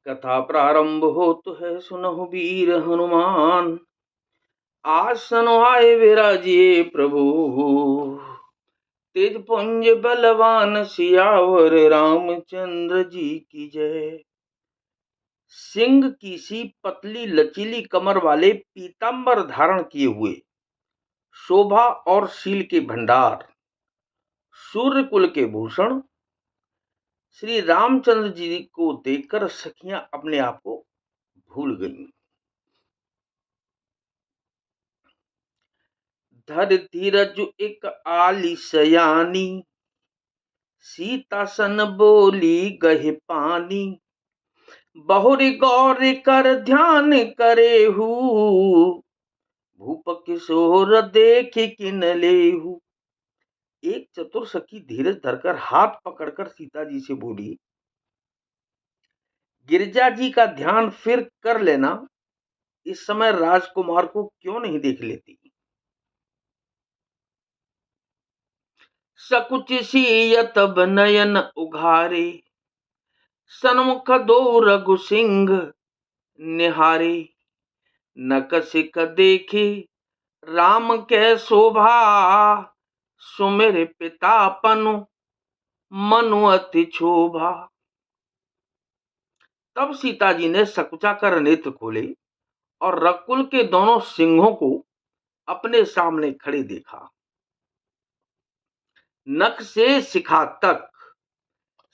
कथा प्रारंभ होत है सुनहु वीर हनुमान। आसन आए विराजिए प्रभु, तेज पुंज बलवान सियावर रामचंद्र जी की जय। सिंह की सी पतली लचीली कमर वाले पीतांबर धारण किए हुए, शोभा और शील के भंडार, सूर्य कुल के भूषण श्री रामचंद्र जी को देखकर सखियां अपने आप को भूल गईं। धर धीरज एक आली सयानी, सीता सन बोली गहे पानी। बहुरी गौर कर ध्यान करेहू, भूप किशोर देख किन लेहू। एक चतुर सखी धीरज धरकर हाथ पकड़कर सीता जी से बोली, गिरिजा जी का ध्यान फिर कर लेना, इस समय राजकुमार को क्यों नहीं देख लेती। सकुच सिय तब नयन उघारे, सन्मुख दो रघु सिंह निहारे। नकसिक देखे राम के शोभा, सुमिर पिता पनु मनु अति क्षोभा। तब सीता जी ने सकुचा कर नेत्र खोले और रकुल के दोनों सिंहों को अपने सामने खड़े देखा। नख से शिखा तक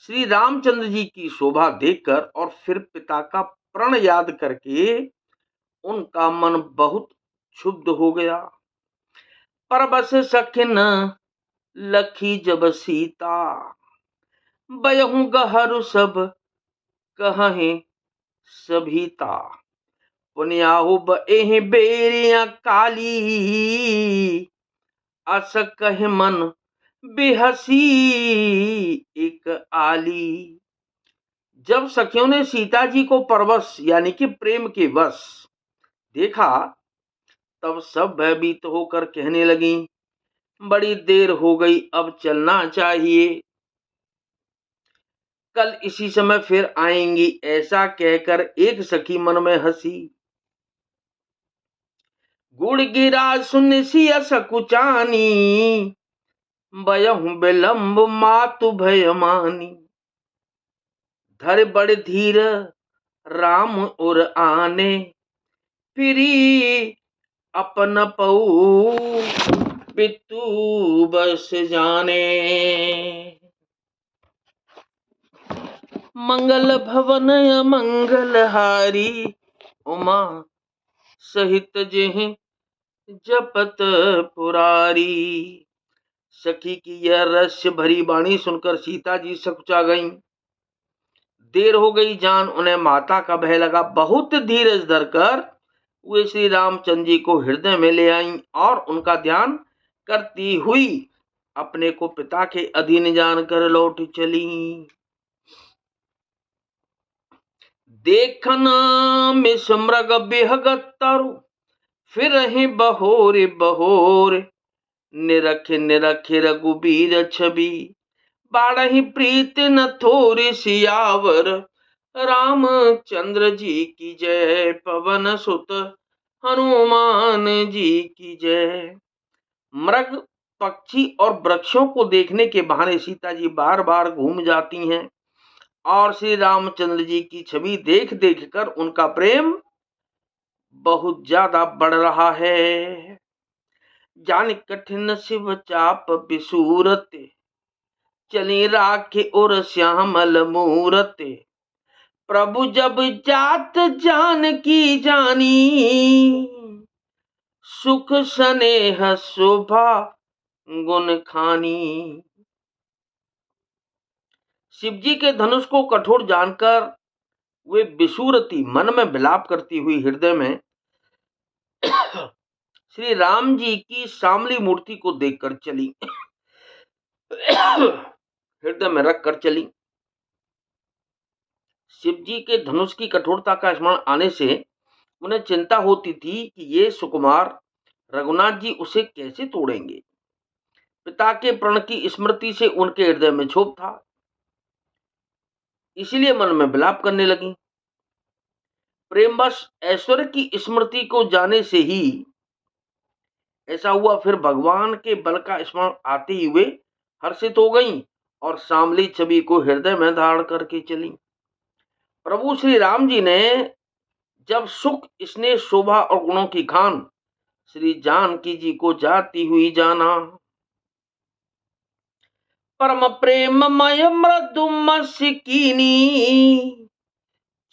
श्री रामचंद्र जी की शोभा देखकर और फिर पिता का प्रण याद करके उनका मन बहुत क्षुब्ध हो गया। परबस सखिन लखी जब सीता, बयहु गहरु सब कहे सभीता। पुनियाहु बएहि बेरिया काली, अस कहे मन बेहसी एक आली। जब सखियों ने सीता जी को परवश यानी कि प्रेम के वश देखा, तब सब भयभीत होकर कहने लगी, बड़ी देर हो गई, अब चलना चाहिए, कल इसी समय फिर आएंगी। ऐसा कहकर एक सखी मन में हंसी। गुड़ गिरा सुन सिया सकुचानी, बयहु विलंब मातु भय मानी। धर बड़ धीर राम और आने, फिरी अपन पऊ पितु बस जाने। मंगल भवन मंगल हारी, उमा सहित जेहि जपत पुरारी। सखी की यह रहस्य भरी वाणी सुनकर सीता जी सकुचा गईं। देर हो गई जान उन्हें माता का भय लगा। बहुत धीरज धरकर वे श्री रामचंद्र जी को हृदय में ले आईं और उनका ध्यान करती हुई अपने को पिता के अधीन जानकर लौट चली। देखन में समृग बेहगत तरु, फिर ही बहोरे बहोरे। निरखे निरखे रघुबीर छवि, बाढ़ही प्रीत न थोरे सियावर रामचंद्र जी की जय। पवन सुत हनुमान जी की जय। मृग पक्षी और वृक्षों को देखने के बहाने सीता जी बार बार घूम जाती हैं और श्री रामचंद्र जी की छवि देख देख कर उनका प्रेम बहुत ज्यादा बढ़ रहा है। जान कठिन शिव चाप बिसूरत, चली राखे और श्यामल मूरत। प्रभु जब जात जान की जानी, सुख स्नेह शोभा गुण खानी। शिवजी के धनुष को कठोर जानकर वे बिसूरती मन में विलाप करती हुई हृदय में श्री राम जी की सामली मूर्ति को देखकर चली, हृदय में रख कर चली। शिव जी के धनुष की कठोरता का स्मरण आने से उन्हें चिंता होती थी कि ये सुकुमार रघुनाथ जी उसे कैसे तोड़ेंगे। पिता के प्रण की स्मृति से उनके हृदय में क्षोभ था, इसलिए मन में विलाप करने लगी। प्रेमवश ऐश्वर्य की स्मृति को जाने से ही ऐसा हुआ। फिर भगवान के बल का स्मरण आते ही वे हर्षित हो गईं और शामली छवि को हृदय में धारण करके चली। प्रभु श्री राम जी ने जब सुख, स्नेह, शोभा और गुणों की खान श्री जानकी जी को जाती हुई जाना, परम प्रेममय मृदु मस्किनी,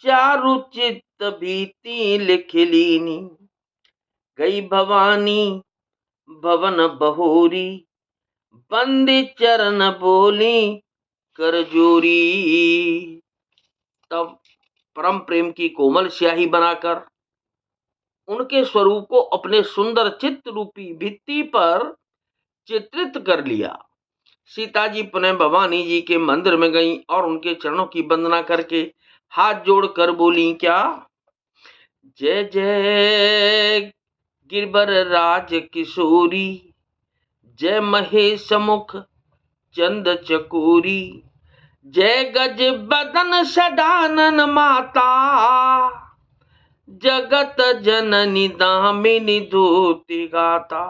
चारु चित्त भीति लिख लीनी, गई भवानी भवन बहोरी, बंदी चरण बोली कर जोरी। तब परम प्रेम की कोमल स्याही बनाकर उनके स्वरूप को अपने सुंदर चित्त रूपी भित्ति पर चित्रित कर लिया। सीता जी पुनः भवानी जी के मंदिर में गईं और उनके चरणों की वंदना करके हाथ जोड़कर बोली क्या? जय जय गिरबर राज किशोरी, जय महेश मुख चंद चकोरी, जय गज बदन सडानन माता, जगत जननी दामिनी धोती गाता।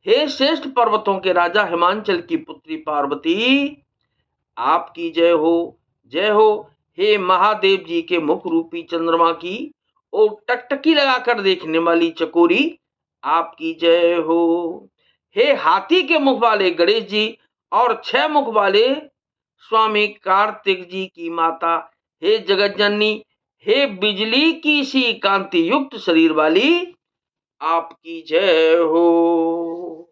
हे श्रेष्ठ पर्वतों के राजा हिमांचल की पुत्री पार्वती, आपकी जय हो, जय हो। हे महादेव जी के मुख रूपी चंद्रमा की और टकटकी लगाकर देखने वाली चकोरी, आपकी जय हो। हे हाथी के मुख वाले गणेश जी और 6 मुख वाले स्वामी कार्तिक जी की माता, हे जगत जननी, हे बिजली की सी कांति युक्त शरीर वाली, आपकी जय हो।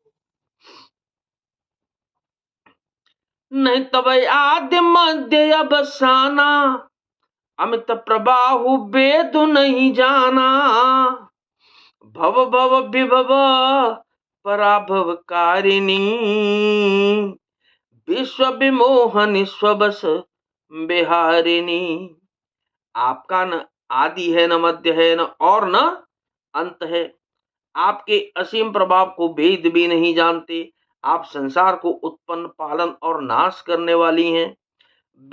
नहीं तब आदि मध्य अवसाना, अमित प्रबाहु वेद नहीं जाना, भव भव विभव पराभव कारिणी, विश्व विमोहन स्वबस बिहारिणी। आपका न आदि है, न मध्य है, न और न अंत है। आपके असीम प्रभाव को भेद भी नहीं जानते। आप संसार को उत्पन्न, पालन और नाश करने वाली हैं,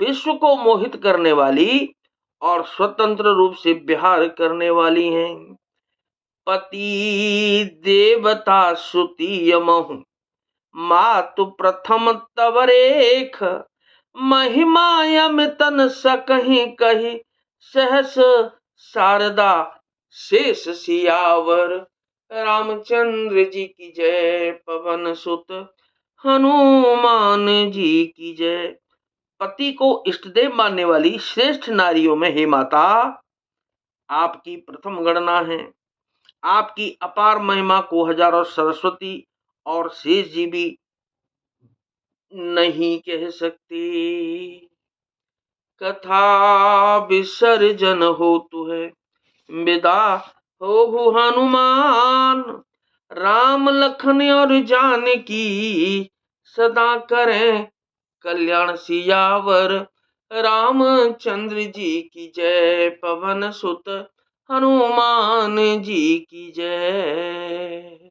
विश्व को मोहित करने वाली और स्वतंत्र रूप से विहार करने वाली हैं। पति देवता सुति यमहु, मातु प्रथम तव रेख, महिमा यमितन सकहि कहि, सहस शारदा शेष सियावर। रामचंद्र जी की जय, पवन सुत हनुमान जी की जय। पति को इष्टदेव मानने वाली श्रेष्ठ नारियों में हे माता, आपकी प्रथम गणना है। आपकी अपार महिमा को हजारों सरस्वती और शेष जी भी नहीं कह सकती। कथा विसर्जन होतु है, विदा हो हनुमान, राम लखन और जानकी, सदा करें कल्याण सियावर। रामचंद्र जी की जय, पवन सुत हनुमान जी की जय।